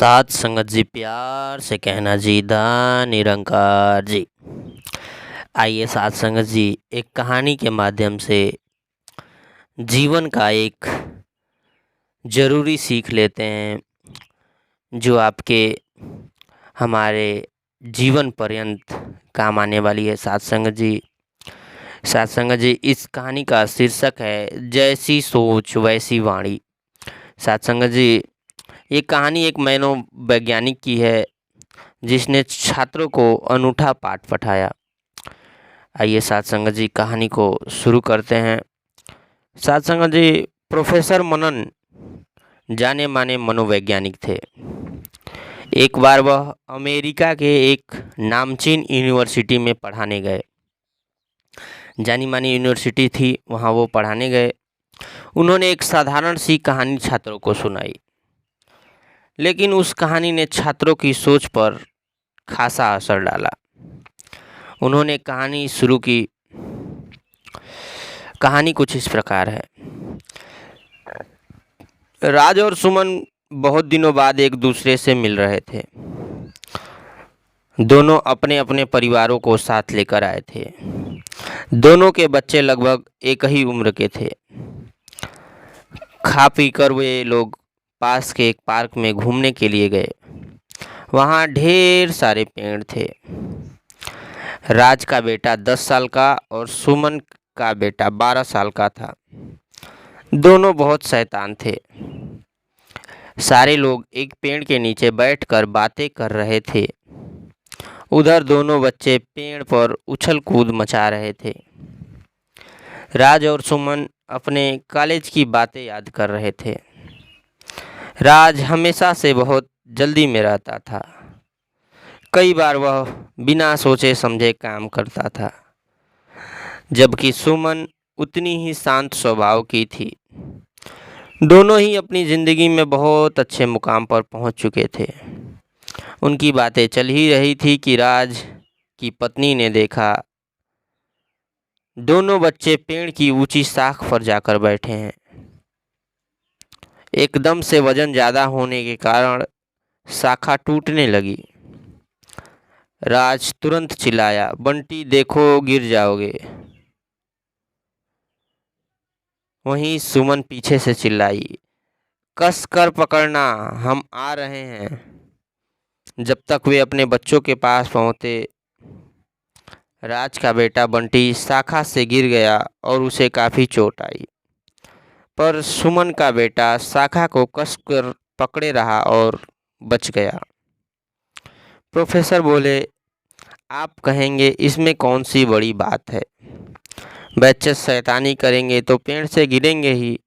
साथ संगत जी, प्यार से कहना जी, धन निरंकार जी। आइए साथ संगत जी, एक कहानी के माध्यम से जीवन का एक ज़रूरी सीख लेते हैं, जो आपके हमारे जीवन पर्यंत काम आने वाली है। साथ संगत जी, इस कहानी का शीर्षक है जैसी सोच वैसी वाणी। साथ संगत जी, ये कहानी एक मनोवैज्ञानिक की है, जिसने छात्रों को अनूठा पाठ पढ़ाया। आइए साथ संगत जी, कहानी को शुरू करते हैं। साथ संगत जी, प्रोफेसर मनन जाने माने मनोवैज्ञानिक थे। एक बार वह अमेरिका के एक नामचीन यूनिवर्सिटी में पढ़ाने गए। जानी मानी यूनिवर्सिटी थी, वहाँ वो पढ़ाने गए। उन्होंने एक साधारण सी कहानी छात्रों को सुनाई, लेकिन उस कहानी ने छात्रों की सोच पर खासा असर डाला। उन्होंने कहानी शुरू की। कहानी कुछ इस प्रकार है। राज और सुमन बहुत दिनों बाद एक दूसरे से मिल रहे थे। दोनों अपने अपने परिवारों को साथ लेकर आए थे। दोनों के बच्चे लगभग एक ही उम्र के थे। खा पी कर वे लोग पास के एक पार्क में घूमने के लिए गए। वहाँ ढेर सारे पेड़ थे। राज का बेटा 10 साल का और सुमन का बेटा 12 साल का था। दोनों बहुत शैतान थे। सारे लोग एक पेड़ के नीचे बैठकर बातें कर रहे थे। उधर दोनों बच्चे पेड़ पर उछल कूद मचा रहे थे। राज और सुमन अपने कॉलेज की बातें याद कर रहे थे। राज हमेशा से बहुत जल्दी में रहता था। कई बार वह बिना सोचे समझे काम करता था, जबकि सुमन उतनी ही शांत स्वभाव की थी। दोनों ही अपनी ज़िंदगी में बहुत अच्छे मुकाम पर पहुंच चुके थे। उनकी बातें चल ही रही थी कि राज की पत्नी ने देखा, दोनों बच्चे पेड़ की ऊंची शाख पर जाकर बैठे हैं। एकदम से वजन ज़्यादा होने के कारण शाखा टूटने लगी। राज तुरंत चिल्लाया, बंटी देखो गिर जाओगे। वहीं सुमन पीछे से चिल्लाई, कस कर पकड़ना, हम आ रहे हैं। जब तक वे अपने बच्चों के पास पहुंचे, राज का बेटा बंटी शाखा से गिर गया और उसे काफ़ी चोट आई। पर सुमन का बेटा शाखा को कसकर पकड़े रहा और बच गया। प्रोफेसर बोले, आप कहेंगे इसमें कौन सी बड़ी बात है, बच्चे शैतानी करेंगे तो पेड़ से गिरेंगे ही।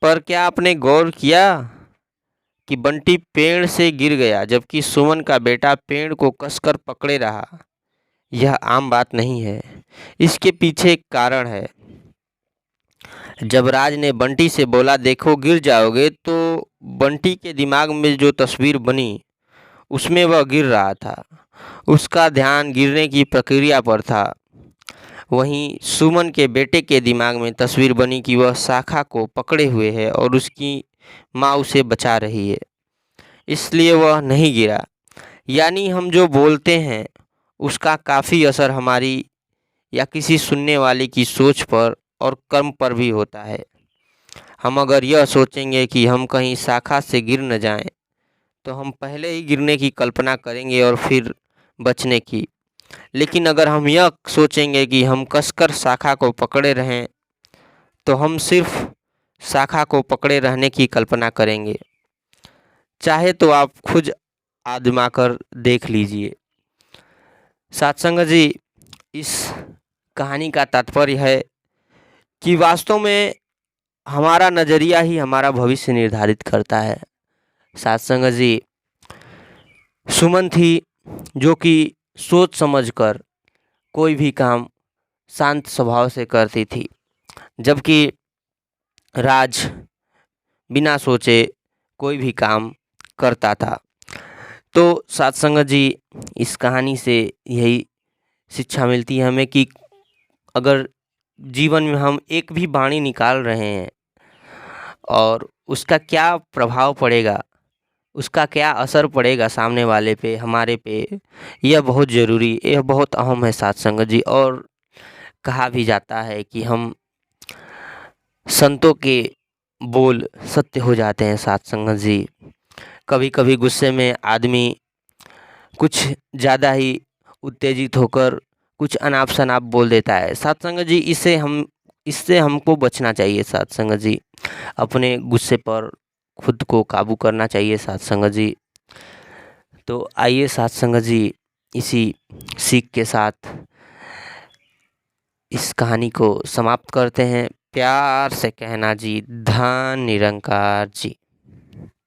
पर क्या आपने गौर किया कि बंटी पेड़ से गिर गया, जबकि सुमन का बेटा पेड़ को कसकर पकड़े रहा? यह आम बात नहीं है। इसके पीछे एक कारण है। जब राज ने बंटी से बोला देखो गिर जाओगे, तो बंटी के दिमाग में जो तस्वीर बनी, उसमें वह गिर रहा था। उसका ध्यान गिरने की प्रक्रिया पर था। वहीं सुमन के बेटे के दिमाग में तस्वीर बनी कि वह शाखा को पकड़े हुए है और उसकी माँ उसे बचा रही है, इसलिए वह नहीं गिरा। यानी हम जो बोलते हैं, उसका काफ़ी असर हमारी या किसी सुनने वाले की सोच पर और कर्म पर भी होता है। हम अगर यह सोचेंगे कि हम कहीं शाखा से गिर न जाएं, तो हम पहले ही गिरने की कल्पना करेंगे और फिर बचने की। लेकिन अगर हम यह सोचेंगे कि हम कसकर शाखा को पकड़े रहें, तो हम सिर्फ शाखा को पकड़े रहने की कल्पना करेंगे। चाहे तो आप खुद आजमा कर देख लीजिए। सत्संग जी, इस कहानी का तात्पर्य है कि वास्तव में हमारा नज़रिया ही हमारा भविष्य निर्धारित करता है। सत्संग जी, सुमन थी जो कि सोच समझकर कोई भी काम शांत स्वभाव से करती थी, जबकि राज बिना सोचे कोई भी काम करता था। तो सत्संग जी, इस कहानी से यही शिक्षा मिलती है हमें कि अगर जीवन में हम एक भी वाणी निकाल रहे हैं और उसका क्या प्रभाव पड़ेगा, उसका क्या असर पड़ेगा सामने वाले पे, हमारे पे, यह बहुत ज़रूरी, यह बहुत अहम है साथ संगत जी। और कहा भी जाता है कि हम संतों के बोल सत्य हो जाते हैं साथ संगत जी। कभी कभी गुस्से में आदमी कुछ ज़्यादा ही उत्तेजित होकर कुछ अनाप शनाप बोल देता है साथ संगत जी। इससे हमको बचना चाहिए साथ संगत जी। अपने गुस्से पर खुद को काबू करना चाहिए साथ संगत जी। तो आइए साथ संगत जी, इसी सीख के साथ इस कहानी को समाप्त करते हैं। प्यार से कहना जी, धन निरंकार जी।